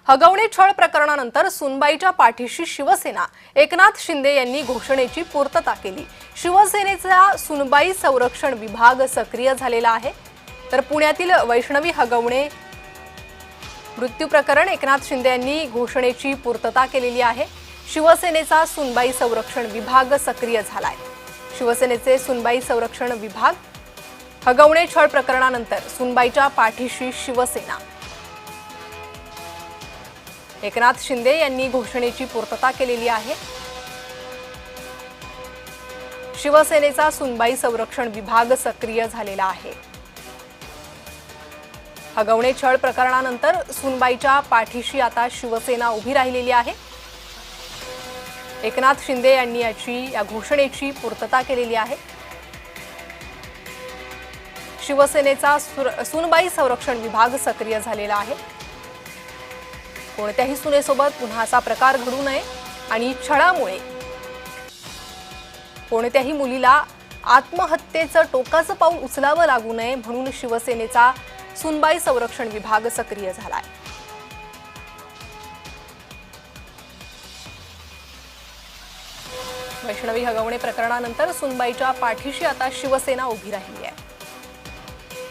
हगवणे छळ प्रकरणानंतर सुनबाईच्या पाठीशी शिवसेना, एकनाथ शिंदे यांनी घोषणेची पूर्तता केली। शिवसेनेचा सुनबाई संरक्षण विभाग सक्रिय झालेला आहे। तर पुण्यातील वैष्णवी हगवणे मृत्यू प्रकरण एकनाथ शिंदे यांनी घोषणेची पूर्तता केलेली आहे। शिवसेनेचा सुनबाई संरक्षण विभाग सक्रिय झालाय। शिवसेनेचे सुनबाई संरक्षण विभाग हगवणे छळ प्रकरणानंतर सुनबाईच्या पाठीशी शिवसेना, एकनाथ शिंदे यांनी घोषणेची पूर्तता केलेली आहे। शिवसेनेचा सुनबाई संरक्षण विभाग सक्रिय झालेला आहे। हगवणे छळ प्रकरणानंतर सुनबाईच्या पाठीशी आता शिवसेना उभी राहिलेली आहे। एकनाथ शिंदे यांनी या घोषणेची पूर्तता केलेली आहे। शिवसेनेचा सुनबाई संरक्षण विभाग सक्रिय झालेला आहे। कोणत्याही सुनेसोबत पुन्हा असा प्रकार घडू नये आणि छळामुळे कोणत्याही मुलीला आत्महत्येचं टोकाचं पाऊल उचलावं लागू नये म्हणून शिवसेनेचा सुनबाई संरक्षण विभाग सक्रिय झालाय। वैष्णवी हगवणे प्रकरणानंतर सुनबाईच्या पाठीशी आता शिवसेना उभी राहिली आहे।